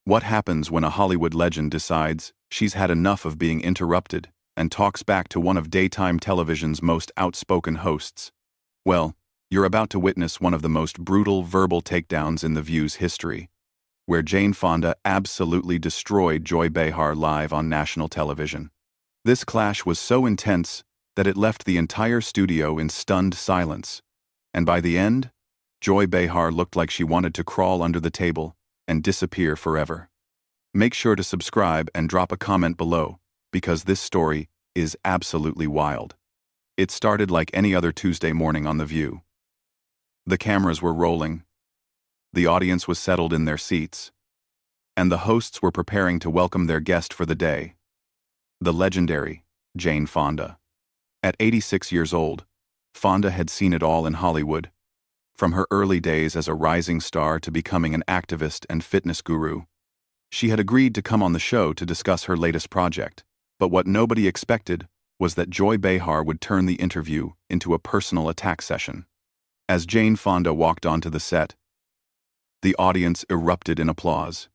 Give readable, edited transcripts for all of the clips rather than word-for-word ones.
What happens when a Hollywood legend decides she's had enough of being interrupted and talks back to one of daytime television's most outspoken hosts? Well, you're about to witness one of the most brutal verbal takedowns in The View's history, where Jane Fonda absolutely destroyed Joy Behar live on national television. This clash was so intense that it left the entire studio in stunned silence, and by the end, Joy Behar looked like she wanted to crawl under the table and disappear forever. Make sure to subscribe and drop a comment below, because this story is absolutely wild. It started like any other Tuesday morning on The View. The cameras were rolling, the audience was settled in their seats, and the hosts were preparing to welcome their guest for the day, the legendary Jane Fonda. At 86 years old, Fonda had seen it all in Hollywood, from her early days as a rising star to becoming an activist and fitness guru. She had agreed to come on the show to discuss her latest project, but what nobody expected was that Joy Behar would turn the interview into a personal attack session. As Jane Fonda walked onto the set, the audience erupted in applause.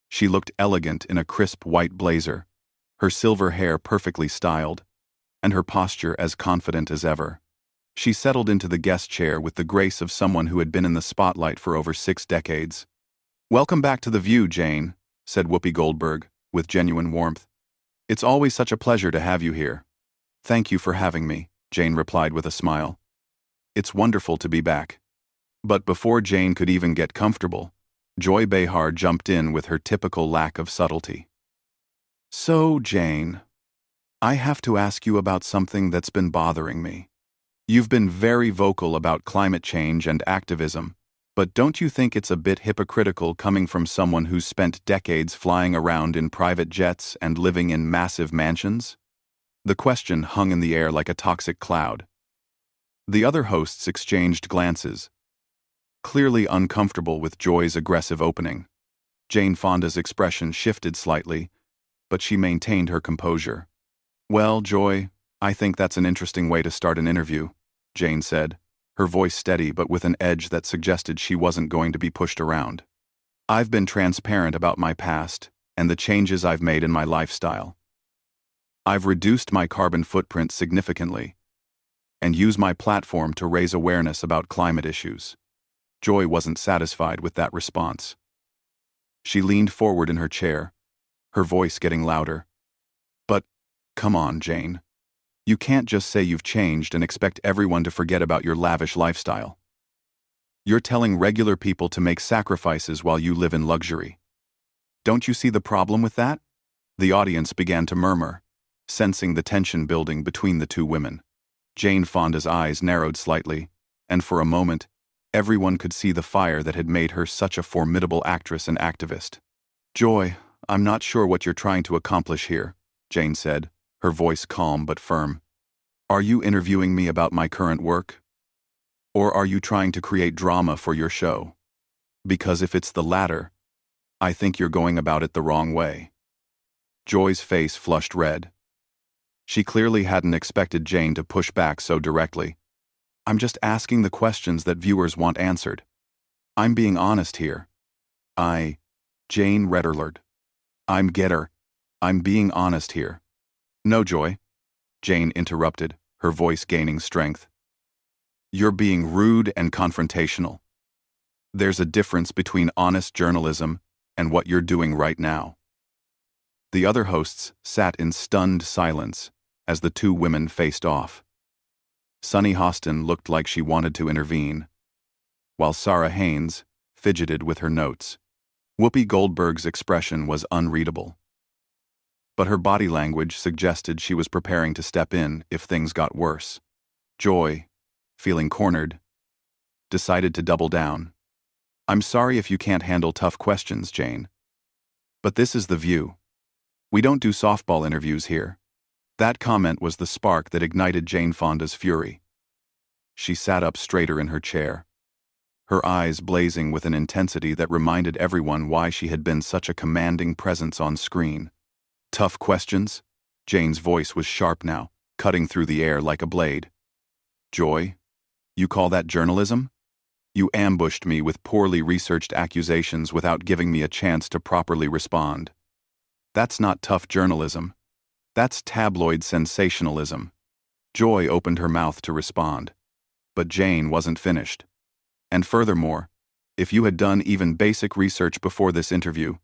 She looked elegant in a crisp white blazer, her silver hair perfectly styled, and her posture as confident as ever. She settled into the guest chair with the grace of someone who had been in the spotlight for over 6 decades. "Welcome back to The View, Jane," said Whoopi Goldberg, with genuine warmth. "It's always such a pleasure to have you here." "Thank you for having me," Jane replied with a smile. "It's wonderful to be back." But before Jane could even get comfortable, Joy Behar jumped in with her typical lack of subtlety. "So, Jane, I have to ask you about something that's been bothering me. You've been very vocal about climate change and activism, but don't you think it's a bit hypocritical coming from someone who's spent decades flying around in private jets and living in massive mansions?" The question hung in the air like a toxic cloud. The other hosts exchanged glances, clearly uncomfortable with Joy's aggressive opening. Jane Fonda's expression shifted slightly, but she maintained her composure. "Well, Joy, I think that's an interesting way to start an interview," Jane said, her voice steady but with an edge that suggested she wasn't going to be pushed around. "I've been transparent about my past and the changes I've made in my lifestyle. I've reduced my carbon footprint significantly and used my platform to raise awareness about climate issues." Joy wasn't satisfied with that response. She leaned forward in her chair, her voice getting louder. "But, come on, Jane. You can't just say you've changed and expect everyone to forget about your lavish lifestyle. You're telling regular people to make sacrifices while you live in luxury. Don't you see the problem with that?" The audience began to murmur, sensing the tension building between the two women. Jane Fonda's eyes narrowed slightly, and for a moment, everyone could see the fire that had made her such a formidable actress and activist. "Joy, I'm not sure what you're trying to accomplish here," Jane said, her voice calm but firm. "Are you interviewing me about my current work? Or are you trying to create drama for your show? Because if it's the latter, I think you're going about it the wrong way." Joy's face flushed red. She clearly hadn't expected Jane to push back so directly. "I'm just asking the questions that viewers want answered. I'm being honest here. Jane Redderlard. I'm being honest here." "No, Joy," Jane interrupted, her voice gaining strength. "You're being rude and confrontational. There's a difference between honest journalism and what you're doing right now." The other hosts sat in stunned silence as the two women faced off. Sunny Hostin looked like she wanted to intervene, while Sarah Haynes fidgeted with her notes. Whoopi Goldberg's expression was unreadable, but her body language suggested she was preparing to step in if things got worse. Joy, feeling cornered, decided to double down. "I'm sorry if you can't handle tough questions, Jane. But this is The View. We don't do softball interviews here." That comment was the spark that ignited Jane Fonda's fury. She sat up straighter in her chair, her eyes blazing with an intensity that reminded everyone why she had been such a commanding presence on screen. "Tough questions?" Jane's voice was sharp now, cutting through the air like a blade. "Joy, you call that journalism? You ambushed me with poorly researched accusations without giving me a chance to properly respond. That's not tough journalism. That's tabloid sensationalism. Joy opened her mouth to respond. But Jane wasn't finished. And furthermore, if you had done even basic research before this interview,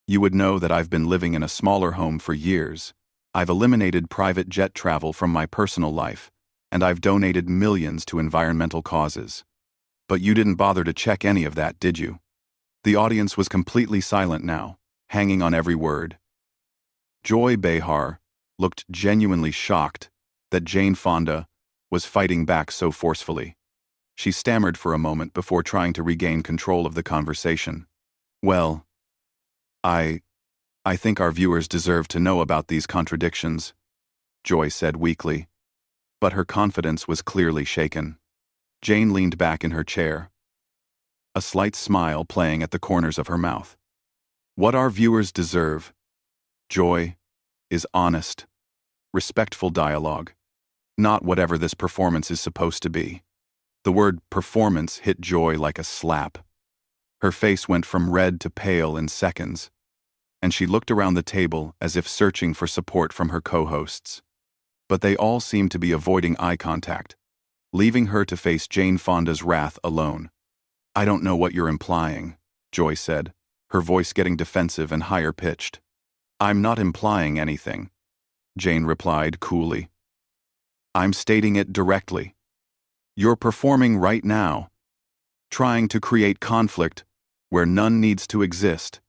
you would know that I've been living in a smaller home for years. I've eliminated private jet travel from my personal life, and I've donated millions to environmental causes. But you didn't bother to check any of that, did you? The audience was completely silent now, hanging on every word. Joy Behar looked genuinely shocked that Jane Fonda was fighting back so forcefully. She stammered for a moment before trying to regain control of the conversation. Well, I think our viewers deserve to know about these contradictions, Joy said weakly. But her confidence was clearly shaken. Jane leaned back in her chair, a slight smile playing at the corners of her mouth. What our viewers deserve, Joy, is honest, respectful dialogue, not whatever this performance is supposed to be. The word performance hit Joy like a slap. Her face went from red to pale in seconds, and she looked around the table as if searching for support from her co-hosts. But they all seemed to be avoiding eye contact, leaving her to face Jane Fonda's wrath alone. I don't know what you're implying, Joy said, her voice getting defensive and higher-pitched. I'm not implying anything, Jane replied coolly. I'm stating it directly. You're performing right now, trying to create conflict where none needs to exist.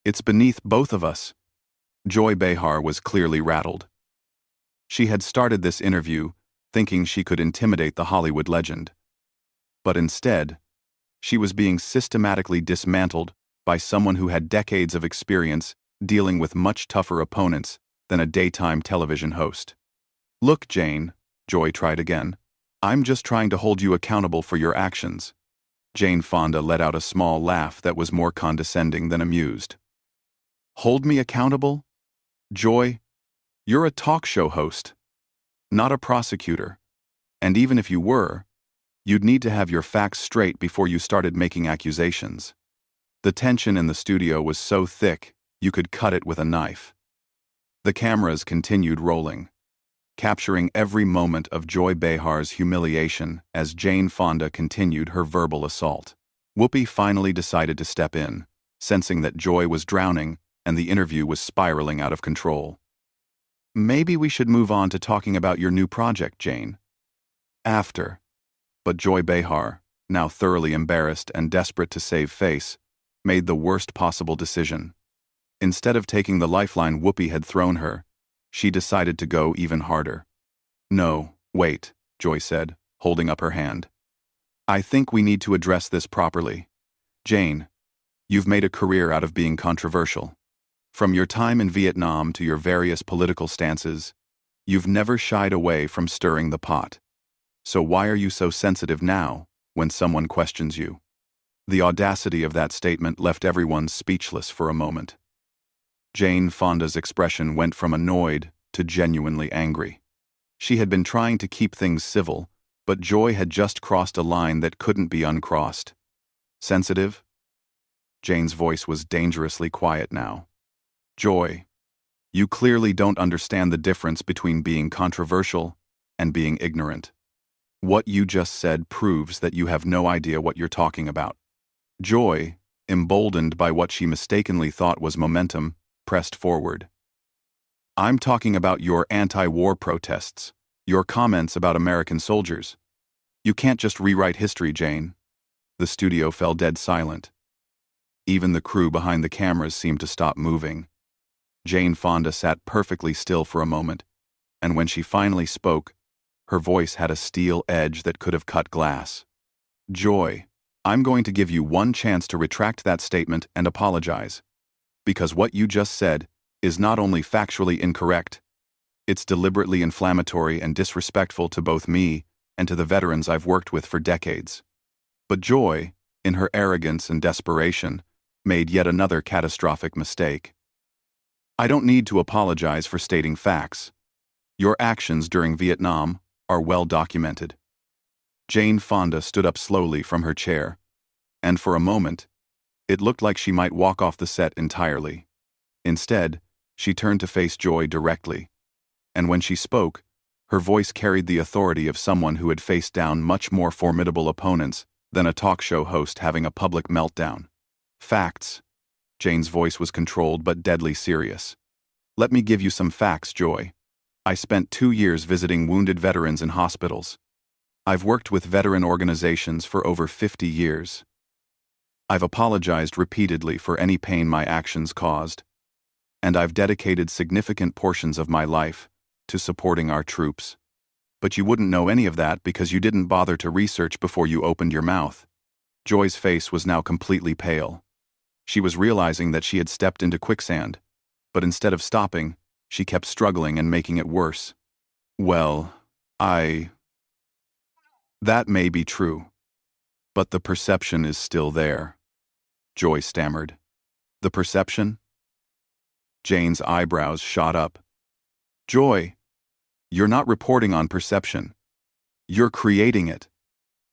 It's beneath both of us. Joy Behar was clearly rattled. She had started this interview thinking she could intimidate the Hollywood legend. But instead, she was being systematically dismantled by someone who had decades of experience dealing with much tougher opponents than a daytime television host. Look, Jane, Joy tried again. I'm just trying to hold you accountable for your actions. Jane Fonda let out a small laugh that was more condescending than amused. Hold me accountable? Joy, you're a talk show host, not a prosecutor. And even if you were, you'd need to have your facts straight before you started making accusations. The tension in the studio was so thick, you could cut it with a knife. The cameras continued rolling, capturing every moment of Joy Behar's humiliation as Jane Fonda continued her verbal assault. Whoopi finally decided to step in, sensing that Joy was drowning and the interview was spiraling out of control. Maybe we should move on to talking about your new project, Jane. After. But Joy Behar, now thoroughly embarrassed and desperate to save face, made the worst possible decision. Instead of taking the lifeline Whoopi had thrown her, she decided to go even harder. No, wait, Joy said, holding up her hand. I think we need to address this properly. Jane, you've made a career out of being controversial. From your time in Vietnam to your various political stances, you've never shied away from stirring the pot. So why are you so sensitive now when someone questions you? The audacity of that statement left everyone speechless for a moment. Jane Fonda's expression went from annoyed to genuinely angry. She had been trying to keep things civil, but Joy had just crossed a line that couldn't be uncrossed. Sensitive? Jane's voice was dangerously quiet now. Joy, you clearly don't understand the difference between being controversial and being ignorant. What you just said proves that you have no idea what you're talking about. Joy, emboldened by what she mistakenly thought was momentum, pressed forward. I'm talking about your anti-war protests, your comments about American soldiers. You can't just rewrite history, Jane. The studio fell dead silent. Even the crew behind the cameras seemed to stop moving. Jane Fonda sat perfectly still for a moment, and when she finally spoke, her voice had a steel edge that could have cut glass. Joy, I'm going to give you one chance to retract that statement and apologize. Because what you just said is not only factually incorrect, it's deliberately inflammatory and disrespectful to both me and to the veterans I've worked with for decades. But Joy, in her arrogance and desperation, made yet another catastrophic mistake. I don't need to apologize for stating facts. Your actions during Vietnam are well documented. Jane Fonda stood up slowly from her chair, and for a moment, it looked like she might walk off the set entirely. Instead, she turned to face Joy directly, and when she spoke, her voice carried the authority of someone who had faced down much more formidable opponents than a talk show host having a public meltdown. Facts. Jane's voice was controlled but deadly serious. Let me give you some facts, Joy. I spent 2 years visiting wounded veterans in hospitals. I've worked with veteran organizations for over 50 years. I've apologized repeatedly for any pain my actions caused. And I've dedicated significant portions of my life to supporting our troops. But you wouldn't know any of that because you didn't bother to research before you opened your mouth. Joy's face was now completely pale. She was realizing that she had stepped into quicksand, but instead of stopping, she kept struggling and making it worse. Well, that may be true, but the perception is still there, Joy stammered. The perception? Jane's eyebrows shot up. Joy, you're not reporting on perception. You're creating it.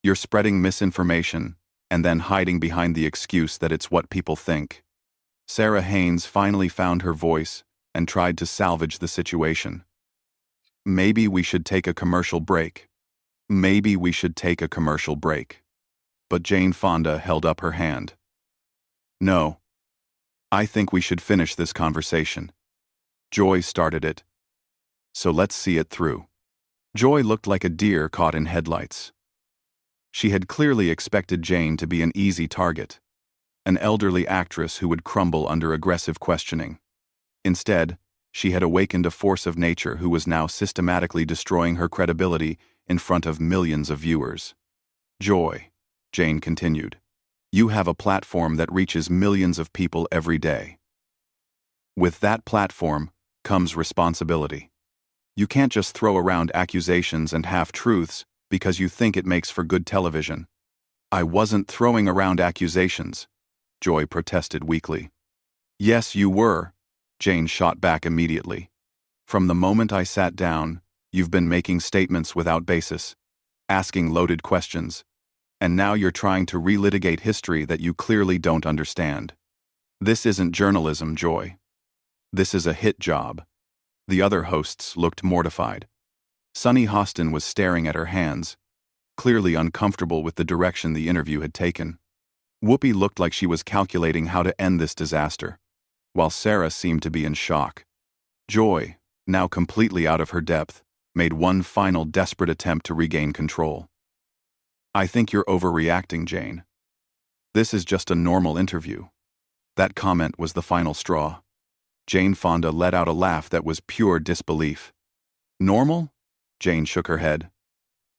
You're spreading misinformation and then hiding behind the excuse that it's what people think. Sarah Haynes finally found her voice and tried to salvage the situation. Maybe we should take a commercial break. Maybe we should take a commercial break. But Jane Fonda held up her hand. No. I think we should finish this conversation. Joy started it. So let's see it through. Joy looked like a deer caught in headlights. She had clearly expected Jane to be an easy target, an elderly actress who would crumble under aggressive questioning. Instead, she had awakened a force of nature who was now systematically destroying her credibility in front of millions of viewers. Joy, Jane continued, you have a platform that reaches millions of people every day. With that platform comes responsibility. You can't just throw around accusations and half-truths because you think it makes for good television. I wasn't throwing around accusations, Joy protested weakly. Yes, you were, Jane shot back immediately. From the moment I sat down, you've been making statements without basis, asking loaded questions, and now you're trying to relitigate history that you clearly don't understand. This isn't journalism, Joy. This is a hit job. The other hosts looked mortified. Sunny Hostin was staring at her hands, clearly uncomfortable with the direction the interview had taken. Whoopi looked like she was calculating how to end this disaster, while Sarah seemed to be in shock. Joy, now completely out of her depth, made one final desperate attempt to regain control. I think you're overreacting, Jane. This is just a normal interview. That comment was the final straw. Jane Fonda let out a laugh that was pure disbelief. Normal? Jane shook her head.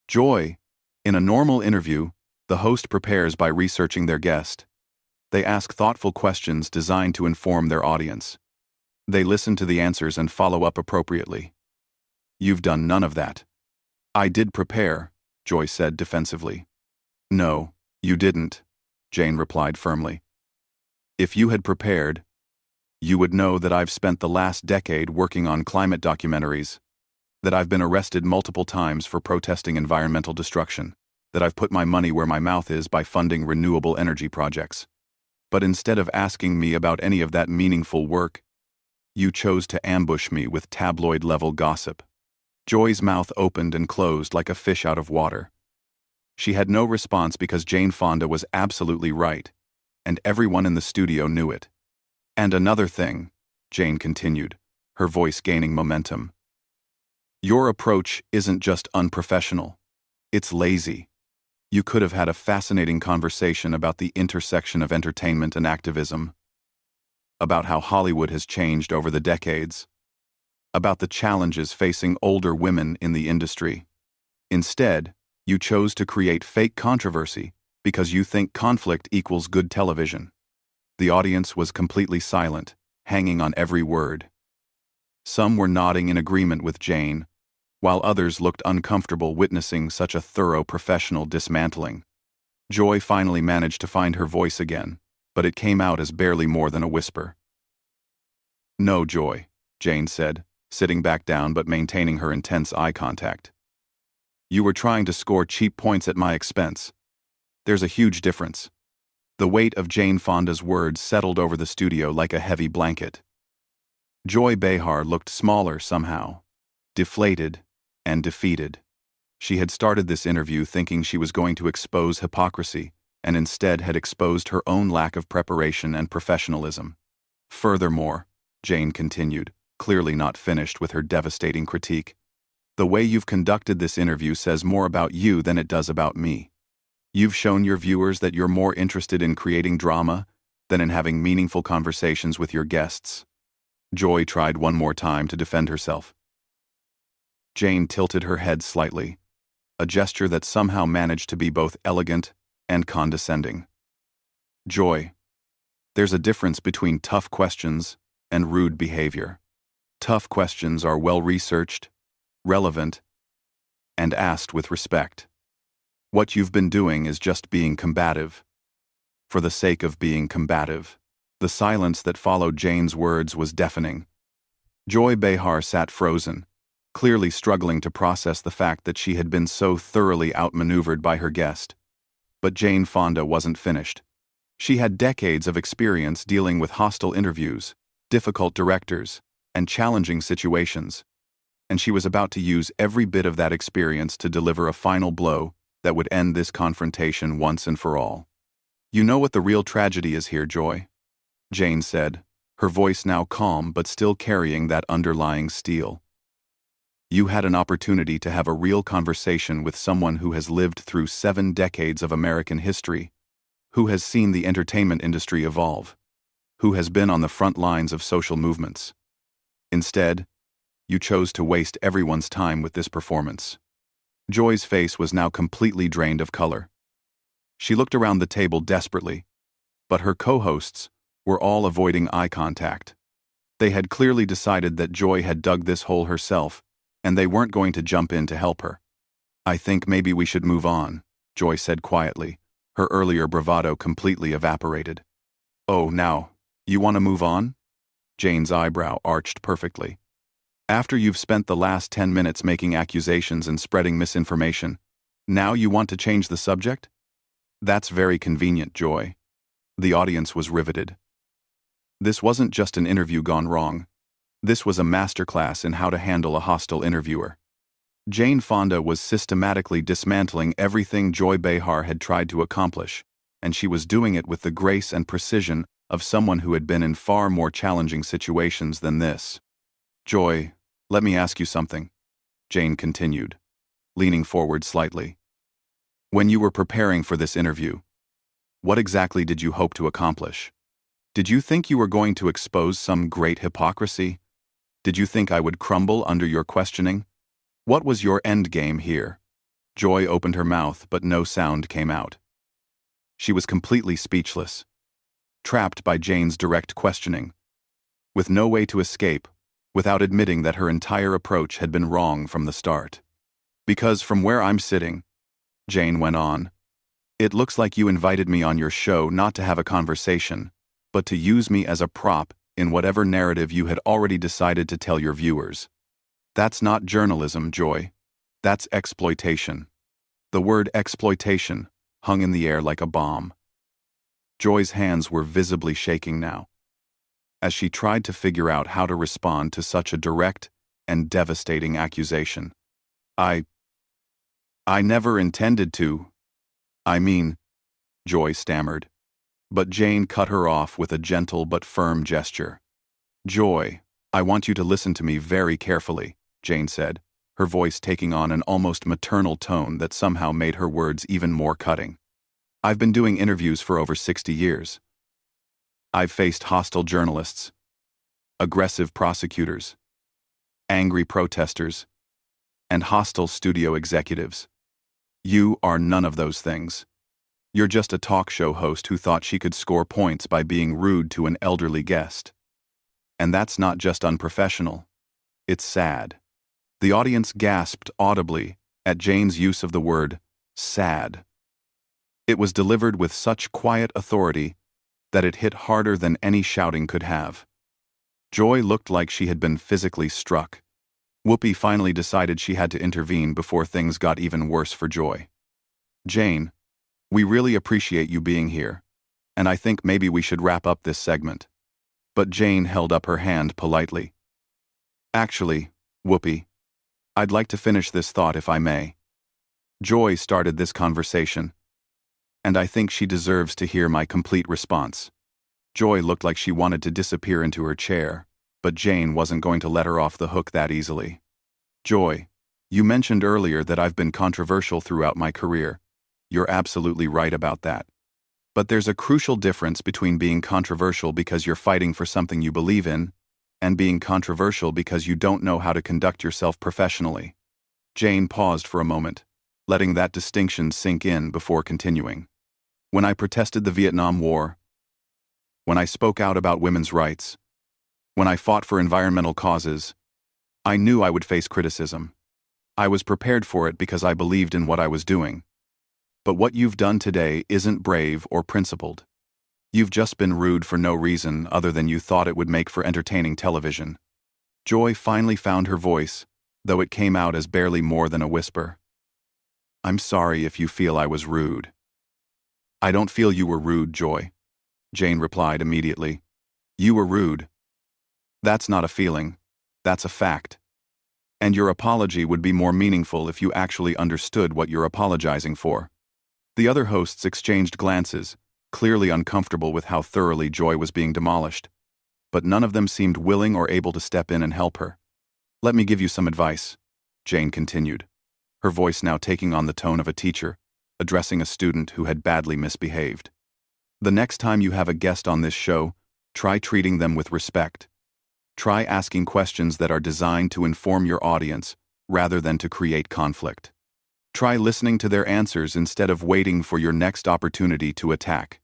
Joy, in a normal interview, the host prepares by researching their guest. They ask thoughtful questions designed to inform their audience. They listen to the answers and follow up appropriately. You've done none of that. I did prepare, Joy said defensively. No, you didn't, Jane replied firmly. If you had prepared, you would know that I've spent the last decade working on climate documentaries, that I've been arrested multiple times for protesting environmental destruction, that I've put my money where my mouth is by funding renewable energy projects. But instead of asking me about any of that meaningful work, you chose to ambush me with tabloid-level gossip. Joy's mouth opened and closed like a fish out of water. She had no response because Jane Fonda was absolutely right, and everyone in the studio knew it. And another thing, Jane continued, her voice gaining momentum. Your approach isn't just unprofessional, it's lazy. You could have had a fascinating conversation about the intersection of entertainment and activism, about how Hollywood has changed over the decades, about the challenges facing older women in the industry. Instead, you chose to create fake controversy because you think conflict equals good television. The audience was completely silent, hanging on every word. Some were nodding in agreement with Jane, while others looked uncomfortable witnessing such a thorough professional dismantling. Joy finally managed to find her voice again, but it came out as barely more than a whisper. No, Joy, Jane said, sitting back down but maintaining her intense eye contact. You were trying to score cheap points at my expense. There's a huge difference." The weight of Jane Fonda's words settled over the studio like a heavy blanket. Joy Behar looked smaller somehow, deflated and defeated. She had started this interview thinking she was going to expose hypocrisy, and instead had exposed her own lack of preparation and professionalism. "Furthermore," Jane continued, clearly not finished with her devastating critique, "the way you've conducted this interview says more about you than it does about me. You've shown your viewers that you're more interested in creating drama than in having meaningful conversations with your guests." Joy tried one more time to defend herself. Jane tilted her head slightly, a gesture that somehow managed to be both elegant and condescending. "Joy, there's a difference between tough questions and rude behavior. Tough questions are well-researched, relevant, and asked with respect. What you've been doing is just being combative. For the sake of being combative." The silence that followed Jane's words was deafening. Joy Behar sat frozen, clearly struggling to process the fact that she had been so thoroughly outmaneuvered by her guest. But Jane Fonda wasn't finished. She had decades of experience dealing with hostile interviews, difficult directors, and challenging situations, and she was about to use every bit of that experience to deliver a final blow that would end this confrontation once and for all. "You know what the real tragedy is here, Joy," Jane said, her voice now calm but still carrying that underlying steel. "You had an opportunity to have a real conversation with someone who has lived through 7 decades of American history, who has seen the entertainment industry evolve, who has been on the front lines of social movements. Instead, you chose to waste everyone's time with this performance." Joy's face was now completely drained of color. She looked around the table desperately, but her co-hosts were all avoiding eye contact. They had clearly decided that Joy had dug this hole herself, and they weren't going to jump in to help her. "I think maybe we should move on," Joy said quietly, her earlier bravado completely evaporated. "Oh, now, you want to move on?" Jane's eyebrow arched perfectly. "After you've spent the last 10 minutes making accusations and spreading misinformation, now you want to change the subject? That's very convenient, Joy." The audience was riveted. This wasn't just an interview gone wrong. This was a masterclass in how to handle a hostile interviewer. Jane Fonda was systematically dismantling everything Joy Behar had tried to accomplish, and she was doing it with the grace and precision of someone who had been in far more challenging situations than this. "Joy, let me ask you something," Jane continued, leaning forward slightly. "When you were preparing for this interview, what exactly did you hope to accomplish? Did you think you were going to expose some great hypocrisy? Did you think I would crumble under your questioning? What was your end game here?" Joy opened her mouth, but no sound came out. She was completely speechless, trapped by Jane's direct questioning, with no way to escape, without admitting that her entire approach had been wrong from the start. "Because from where I'm sitting," Jane went on, "it looks like you invited me on your show not to have a conversation, but to use me as a prop in whatever narrative you had already decided to tell your viewers. That's not journalism, Joy. That's exploitation." The word exploitation hung in the air like a bomb. Joy's hands were visibly shaking now, as she tried to figure out how to respond to such a direct and devastating accusation. I never intended to. I mean," Joy stammered. But Jane cut her off with a gentle but firm gesture. "Joy, I want you to listen to me very carefully," Jane said, her voice taking on an almost maternal tone that somehow made her words even more cutting. "I've been doing interviews for over 60 years. I've faced hostile journalists, aggressive prosecutors, angry protesters, and hostile studio executives. You are none of those things. You're just a talk show host who thought she could score points by being rude to an elderly guest. And that's not just unprofessional. It's sad." The audience gasped audibly at Jane's use of the word sad. It was delivered with such quiet authority that it hit harder than any shouting could have. Joy looked like she had been physically struck. Whoopi finally decided she had to intervene before things got even worse for Joy. "Jane, we really appreciate you being here, and I think maybe we should wrap up this segment." But Jane held up her hand politely. "Actually, Whoopi, I'd like to finish this thought if I may. Joy started this conversation, and I think she deserves to hear my complete response." Joy looked like she wanted to disappear into her chair, but Jane wasn't going to let her off the hook that easily. "Joy, you mentioned earlier that I've been controversial throughout my career. You're absolutely right about that. But there's a crucial difference between being controversial because you're fighting for something you believe in, and being controversial because you don't know how to conduct yourself professionally." Jane paused for a moment, letting that distinction sink in before continuing. "When I protested the Vietnam War, when I spoke out about women's rights, when I fought for environmental causes, I knew I would face criticism. I was prepared for it because I believed in what I was doing. But what you've done today isn't brave or principled. You've just been rude for no reason other than you thought it would make for entertaining television." Joy finally found her voice, though it came out as barely more than a whisper. "I'm sorry if you feel I was rude." "I don't feel you were rude, Joy," Jane replied immediately. "You were rude. That's not a feeling, that's a fact. And your apology would be more meaningful if you actually understood what you're apologizing for." The other hosts exchanged glances, clearly uncomfortable with how thoroughly Joy was being demolished. But none of them seemed willing or able to step in and help her. "Let me give you some advice," Jane continued, her voice now taking on the tone of a teacher, addressing a student who had badly misbehaved. "The next time you have a guest on this show, try treating them with respect. Try asking questions that are designed to inform your audience rather than to create conflict. Try listening to their answers instead of waiting for your next opportunity to attack."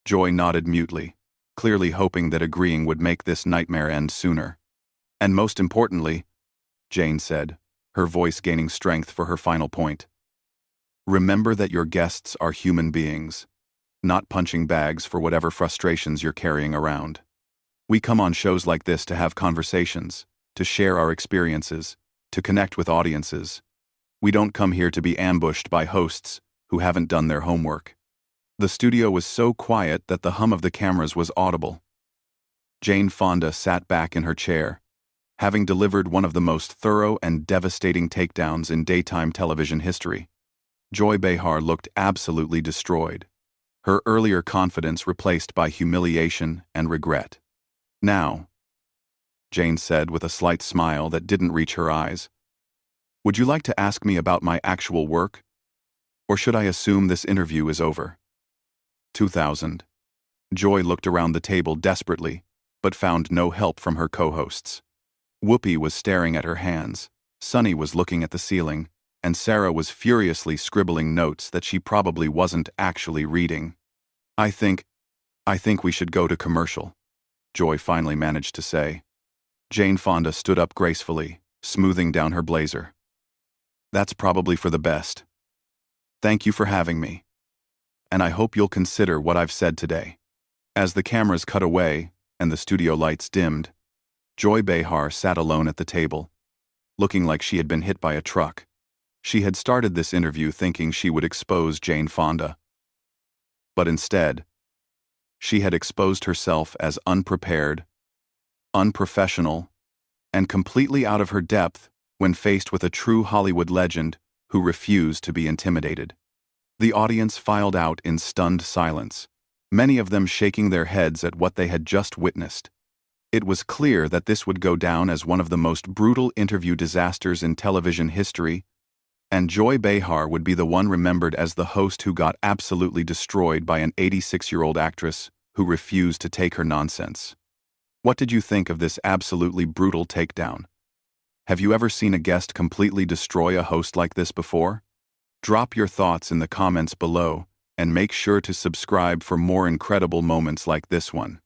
Joy nodded mutely, clearly hoping that agreeing would make this nightmare end sooner. "And most importantly," Jane said, her voice gaining strength for her final point, "remember that your guests are human beings, not punching bags for whatever frustrations you're carrying around. We come on shows like this to have conversations, to share our experiences, to connect with audiences. We don't come here to be ambushed by hosts who haven't done their homework." The studio was so quiet that the hum of the cameras was audible. Jane Fonda sat back in her chair, having delivered one of the most thorough and devastating takedowns in daytime television history. Joy Behar looked absolutely destroyed, her earlier confidence replaced by humiliation and regret. "Now," Jane said with a slight smile that didn't reach her eyes, "would you like to ask me about my actual work? Or should I assume this interview is over?" 2000. Joy looked around the table desperately, but found no help from her co-hosts. Whoopi was staring at her hands, Sunny was looking at the ceiling, and Sarah was furiously scribbling notes that she probably wasn't actually reading. I think we should go to commercial," Joy finally managed to say. Jane Fonda stood up gracefully, smoothing down her blazer. "That's probably for the best. Thank you for having me. And I hope you'll consider what I've said today." As the cameras cut away and the studio lights dimmed, Joy Behar sat alone at the table, looking like she had been hit by a truck. She had started this interview thinking she would expose Jane Fonda. But instead, she had exposed herself as unprepared, unprofessional, and completely out of her depth when faced with a true Hollywood legend who refused to be intimidated. The audience filed out in stunned silence, many of them shaking their heads at what they had just witnessed. It was clear that this would go down as one of the most brutal interview disasters in television history, and Joy Behar would be the one remembered as the host who got absolutely destroyed by an 86-year-old actress who refused to take her nonsense. What did you think of this absolutely brutal takedown? Have you ever seen a guest completely destroy a host like this before? Drop your thoughts in the comments below, and make sure to subscribe for more incredible moments like this one.